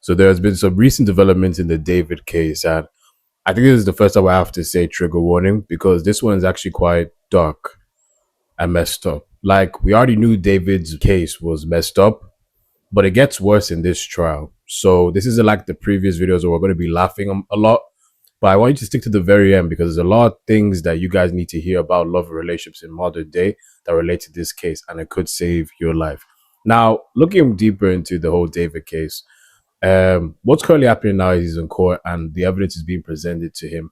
So there's been some recent developments in the David case, and I think this is the first time I have to say trigger warning, because this one is actually quite dark and messed up. Like, we already knew David's case was messed up, but it gets worse in this trial. So this isn't like the previous videos where we're going to be laughing a lot, but I want you to stick to the very end, because there's a lot of things that you guys need to hear about love and relationships in modern day that relate to this case, and it could save your life. Now, looking deeper into the whole David case, what's currently happening now is he's in court and the evidence is being presented to him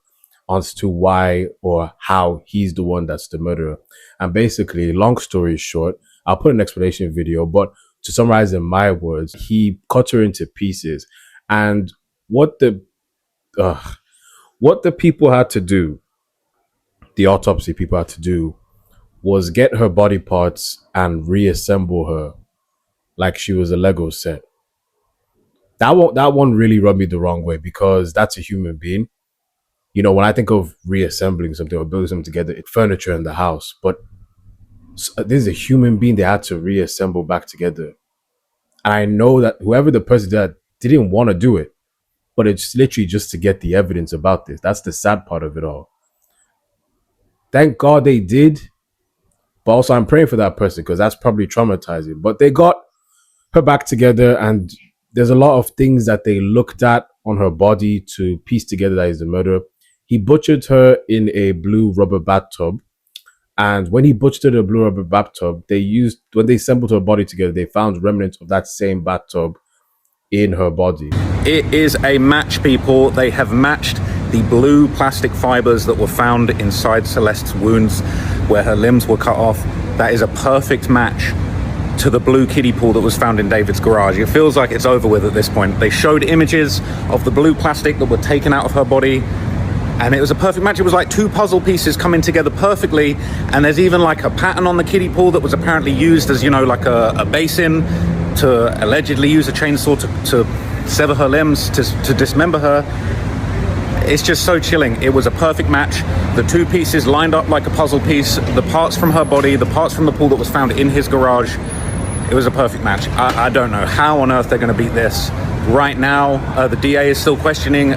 as to why or how he's the one that's the murderer. And basically, long story short, I'll put an explanation video, but to summarize in my words, he cut her into pieces. And what the people had to do, the autopsy people had to do, was get her body parts and reassemble her like she was a Lego set. That one really rubbed me the wrong way, because that's a human being. You know, when I think of reassembling something or building something together, it's furniture in the house. But this is a human being they had to reassemble back together. And I know that whoever the person that didn't want to do it, but it's literally just to get the evidence about this. That's the sad part of it all. Thank God they did. But also I'm praying for that person, because that's probably traumatizing. But they got her back together, and there's a lot of things that they looked at on her body to piece together that is the murderer. He butchered her in a blue rubber bathtub. And when he butchered her in a blue rubber bathtub, when they assembled her body together, they found remnants of that same bathtub in her body. It is a match, people. They have matched the blue plastic fibers that were found inside Celeste's wounds where her limbs were cut off. That is a perfect match to the blue kiddie pool that was found in David's garage. It feels like it's over with at this point. They showed images of the blue plastic that were taken out of her body, and it was a perfect match. It was like two puzzle pieces coming together perfectly. And there's even like a pattern on the kiddie pool that was apparently used as, you know, like a basin to allegedly use a chainsaw to sever her limbs, to dismember her. It's just so chilling. It was a perfect match. The two pieces lined up like a puzzle piece, the parts from her body, the parts from the pool that was found in his garage. It was a perfect match. I don't know how on earth they're going to beat this. Right now, the DA is still questioning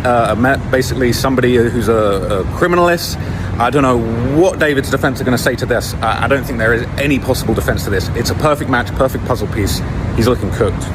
basically somebody who's a criminalist. I don't know what David's defense are going to say to this. I don't think there is any possible defense to this. It's a perfect match, perfect puzzle piece. He's looking cooked.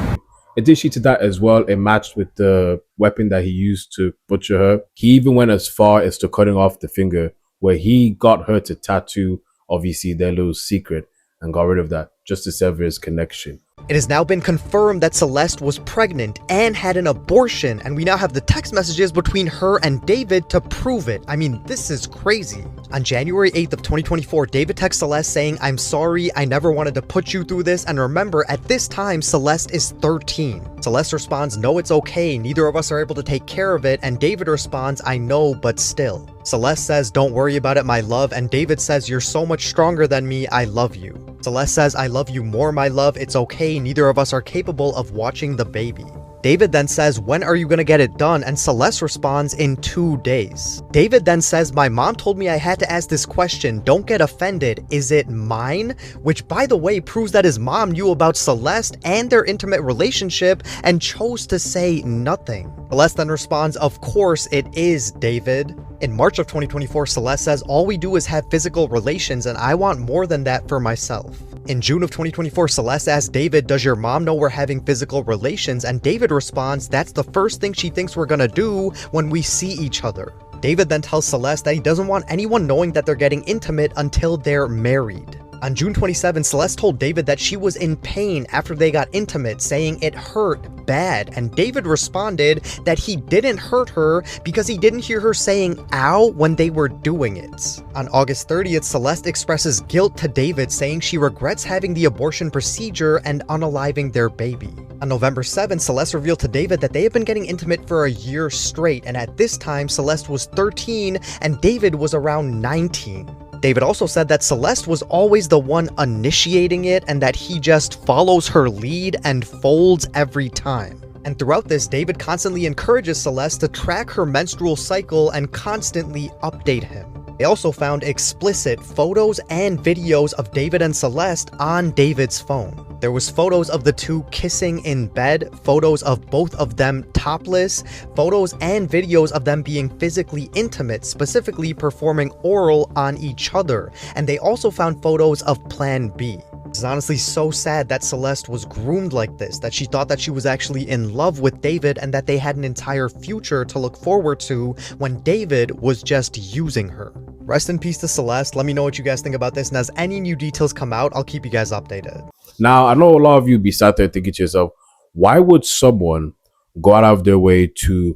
Addition to that as well, it matched with the weapon that he used to butcher her. He even went as far as to cutting off the finger, where he got her to tattoo, obviously, their little secret, and got rid of that just to sever his connection. It has now been confirmed that Celeste was pregnant and had an abortion, and we now have the text messages between her and David to prove it. I mean, this is crazy. On January 8th of 2024, David texts Celeste saying, "I'm sorry, I never wanted to put you through this, and remember, at this time, Celeste is 13. Celeste responds, "No, it's okay, neither of us are able to take care of it," and David responds, "I know, but still." Celeste says, "Don't worry about it, my love," and David says, "You're so much stronger than me, I love you." Celeste says, "I love you more, my love, it's okay, neither of us are capable of watching the baby." David then says, "When are you gonna get it done?" And Celeste responds, "In 2 days." David then says, "My mom told me I had to ask this question. Don't get offended. Is it mine?" Which, by the way, proves that his mom knew about Celeste and their intimate relationship and chose to say nothing. Celeste then responds, "Of course it is, David." In March of 2024, Celeste says, "All we do is have physical relations and I want more than that for myself." In June of 2024, Celeste asks David, "Does your mom know we're having physical relations?" And David responds, "That's the first thing she thinks we're gonna do when we see each other." David then tells Celeste that he doesn't want anyone knowing that they're getting intimate until they're married. On June 27, Celeste told David that she was in pain after they got intimate, saying it hurt bad, and David responded that he didn't hurt her because he didn't hear her saying ow when they were doing it. On August 30th, Celeste expresses guilt to David, saying she regrets having the abortion procedure and unaliving their baby. On November 7th, Celeste revealed to David that they have been getting intimate for a year straight, and at this time, Celeste was 13 and David was around 19. David also said that Celeste was always the one initiating it and that he just follows her lead and folds every time. And throughout this, David constantly encourages Celeste to track her menstrual cycle and constantly update him. They also found explicit photos and videos of David and Celeste on David's phone. There was photos of the two kissing in bed, photos of both of them topless, photos and videos of them being physically intimate, specifically performing oral on each other. And they also found photos of Plan B. It's honestly so sad that Celeste was groomed like this, that she thought that she was actually in love with David and that they had an entire future to look forward to when David was just using her. Rest in peace to Celeste. Let me know what you guys think about this, and as any new details come out, I'll keep you guys updated. Now, I know a lot of you be sat there thinking to yourself, why would someone go out of their way to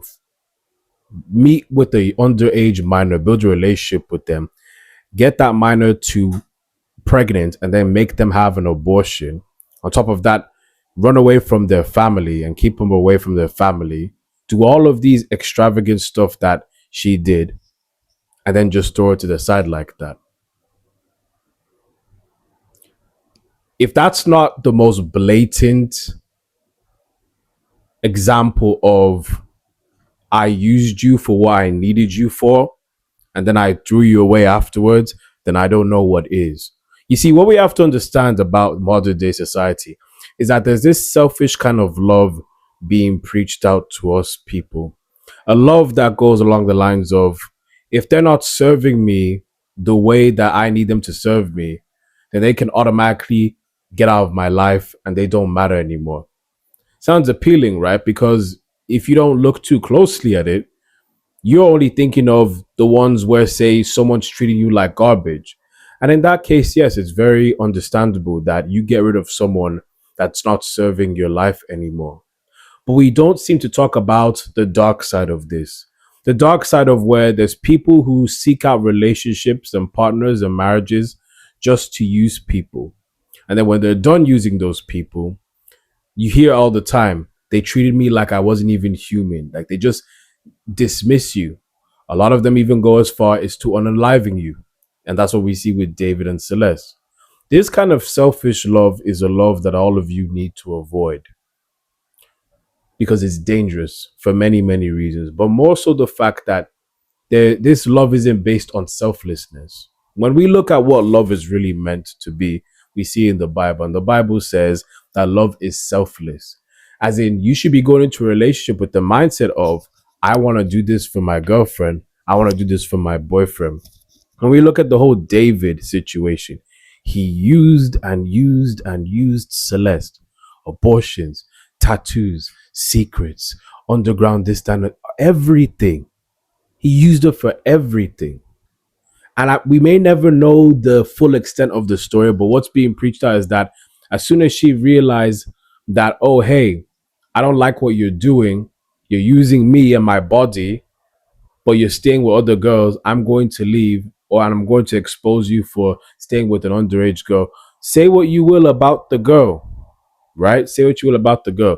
meet with a underage minor, build a relationship with them, get that minor to pregnant, and then make them have an abortion? On top of that, run away from their family and keep them away from their family, do all of these extravagant stuff that she did, and then just throw it to the side like that. If that's not the most blatant example of I used you for what I needed you for, and then I threw you away afterwards, then I don't know what is. You see, what we have to understand about modern day society is that there's this selfish kind of love being preached out to us people. A love that goes along the lines of, if they're not serving me the way that I need them to serve me, then they can automatically get out of my life and they don't matter anymore. Sounds appealing, right? Because if you don't look too closely at it, you're only thinking of the ones where, say, someone's treating you like garbage. And in that case, yes, it's very understandable that you get rid of someone that's not serving your life anymore. But we don't seem to talk about the dark side of this. The dark side of where there's people who seek out relationships and partners and marriages just to use people. And then when they're done using those people, you hear all the time, they treated me like I wasn't even human. Like they just dismiss you. A lot of them even go as far as to unaliven you. And that's what we see with David and Celeste. This kind of selfish love is a love that all of you need to avoid, because it's dangerous for many, many reasons. But more so the fact that this love isn't based on selflessness. When we look at what love is really meant to be, we see in the Bible, and the Bible says that love is selfless. As in, you should be going into a relationship with the mindset of, I want to do this for my girlfriend. I want to do this for my boyfriend. When we look at the whole David situation, he used and used and used Celeste. Abortions, tattoos, secrets, underground this, that, everything. He used her for everything. And we may never know the full extent of the story, but what's being preached out is that as soon as she realized that, oh, hey, I don't like what you're doing, you're using me and my body, but you're staying with other girls, I'm going to leave, or I'm going to expose you for staying with an underage girl. Say what you will about the girl, right? Say what you will about the girl.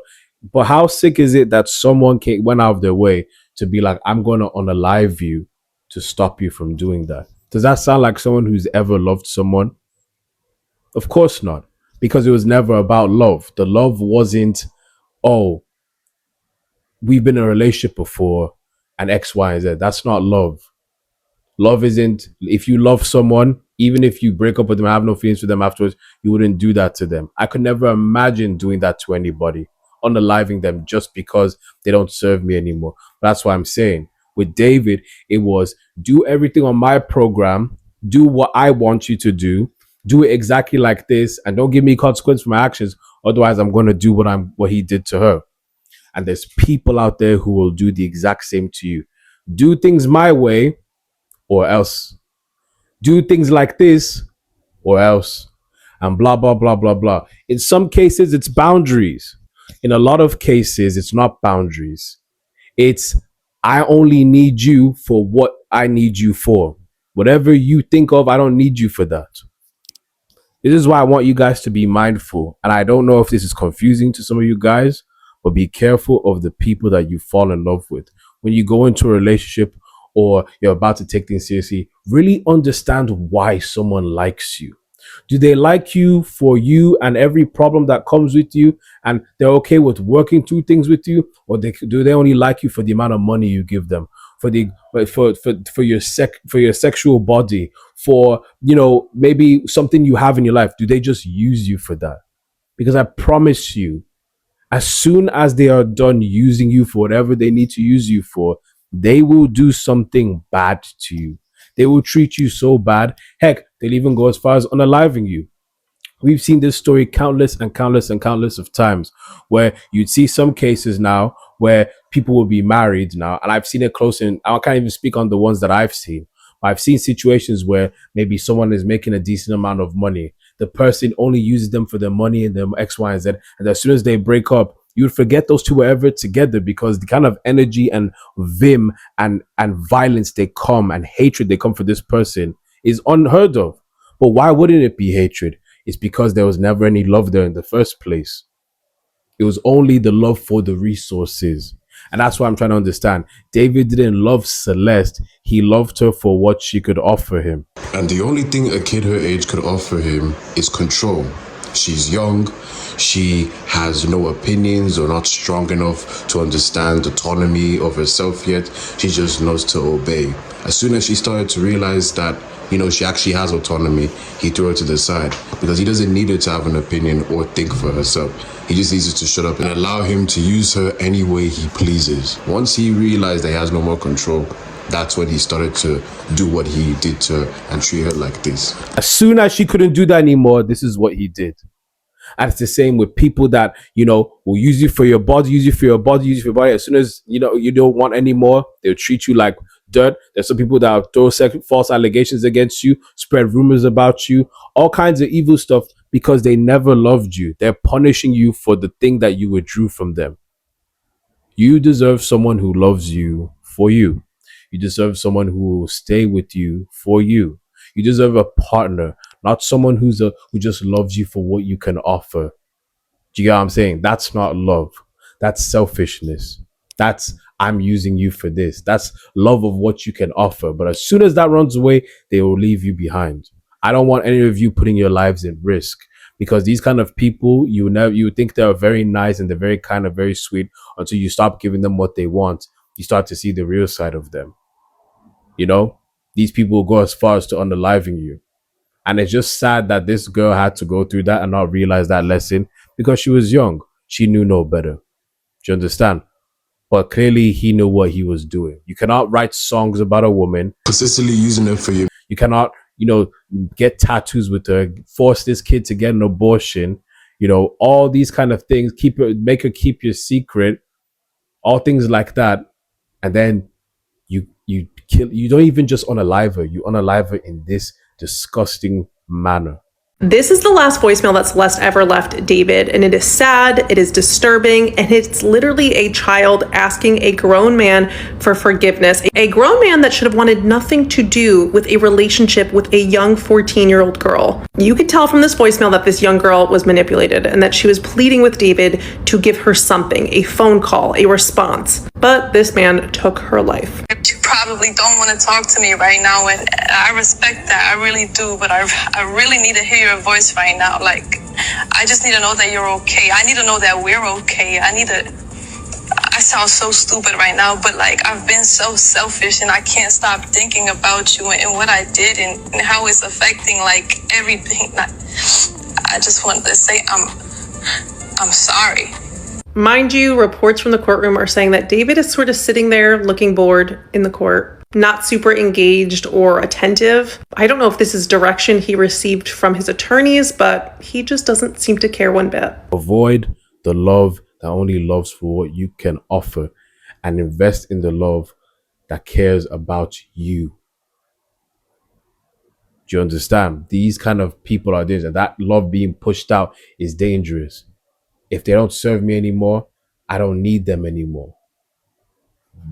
But how sick is it that someone went out of their way to be like, I'm going to unalive you to stop you from doing that? Does that sound like someone who's ever loved someone? Of course not, because it was never about love. The love wasn't, oh, we've been in a relationship before and X, Y, and Z. That's not love. Love isn't, if you love someone, even if you break up with them, have no feelings for them afterwards, you wouldn't do that to them. I could never imagine doing that to anybody, unaliving them just because they don't serve me anymore. That's why I'm saying with David, it was do everything on my program, do what I want you to do it exactly like this, and don't give me consequence for my actions. Otherwise, I'm going to do what he did to her. And there's people out there who will do the exact same to you. Do things my way or else. Do things like this or else. And blah, blah, blah, blah, blah. In some cases, it's boundaries. In a lot of cases, it's not boundaries. It's, I only need you for what I need you for. Whatever you think of, I don't need you for that. This is why I want you guys to be mindful. And I don't know if this is confusing to some of you guys, but be careful of the people that you fall in love with. When you go into a relationship or you're about to take things seriously, really understand why someone likes you. Do they like you for you and every problem that comes with you, and they're okay with working through things with you, or do they only like you for the amount of money you give them, for your sexual body, for maybe something you have in your life? Do they just use you for that? Because I promise you, as soon as they are done using you for whatever they need to use you for, they will do something bad to you. They will treat you so bad. Heck, they'll even go as far as unaliving you. We've seen this story countless and countless and countless of times, where you'd see some cases now where people will be married now, and I've seen it close in. I can't even speak on the ones that I've seen. I've seen situations where maybe someone is making a decent amount of money. The person only uses them for their money and their X, Y, and Z. And as soon as they break up, you'd forget those two were ever together, because the kind of energy and vim and violence they come and hatred they come for this person is unheard of. But why wouldn't it be hatred? It's because there was never any love there in the first place. It was only the love for the resources. And that's why I'm trying to understand. David didn't love Celeste. He loved her for what she could offer him. And the only thing a kid her age could offer him is control. She's young. She has no opinions or not strong enough to understand autonomy of herself yet. She just knows to obey. As soon as she started to realize that, she actually has autonomy, he threw her to the side, because he doesn't need her to have an opinion or think for herself. He just needs her to shut up and allow him to use her any way he pleases. Once he realized that he has no more control, that's when he started to do what he did to her and treat her like this. As soon as she couldn't do that anymore, this is what he did. And it's the same with people that, will use you for your body, use you for your body, use you for your body. As soon as, you don't want any more, they'll treat you like dirt. There's some people that throw false allegations against you, spread rumors about you, all kinds of evil stuff, because they never loved you. They're punishing you for the thing that you withdrew from them. You deserve someone who loves you for you. You deserve someone who will stay with you for you. You deserve a partner, not someone who just loves you for what you can offer. Do you get what I'm saying? That's not love. That's selfishness. That's, I'm using you for this. That's love of what you can offer. But as soon as that runs away, they will leave you behind. I don't want any of you putting your lives in risk, because these kind of people, you think they're very nice and they're very kind of very sweet, until you stop giving them what they want. You start to see the real side of them. These people will go as far as to unaliving you. And it's just sad that this girl had to go through that and not realize that lesson, because she was young. She knew no better. Do you understand? But clearly he knew what he was doing. You cannot write songs about a woman, Consistently using her for you. You cannot, get tattoos with her, force this kid to get an abortion, all these kind of things, make her keep your secret, all things like that. And then you don't even just unalive her, you unalive her in this disgusting manner. This is the last voicemail that Celeste ever left David, and it is sad, it is disturbing, and it's literally a child asking a grown man for forgiveness. A grown man that should have wanted nothing to do with a relationship with a young 14-year-old girl. You could tell from this voicemail that this young girl was manipulated and that she was pleading with David to give her something, a phone call, a response. But this man took her life. You probably don't want to talk to me right now, and I respect that, I really do, but I really need to hear your voice right now. I just need to know that you're okay. I need to know that we're okay. I sound so stupid right now, but I've been so selfish, and I can't stop thinking about you and what I did and how it's affecting everything. I just wanted to say I'm sorry. Mind you, reports from the courtroom are saying that David is sort of sitting there looking bored in the court, not super engaged or attentive. I don't know if this is direction he received from his attorneys, but he just doesn't seem to care one bit. Avoid the love that only loves for what you can offer, and invest in the love that cares about you. Do you understand? These kind of people are dangerous, and that love being pushed out is dangerous. If they don't serve me anymore, I don't need them anymore.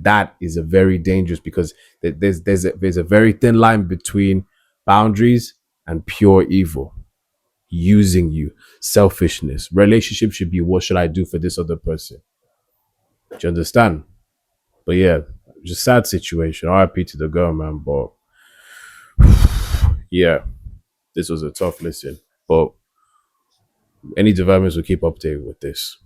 That is a very dangerous, because there's a very thin line between boundaries and pure evil. Using you, selfishness. Relationship should be, what should I do for this other person? Do you understand? But yeah, just sad situation. RIP to the girl, man. But yeah, this was a tough listen. But any developments will keep updated with this.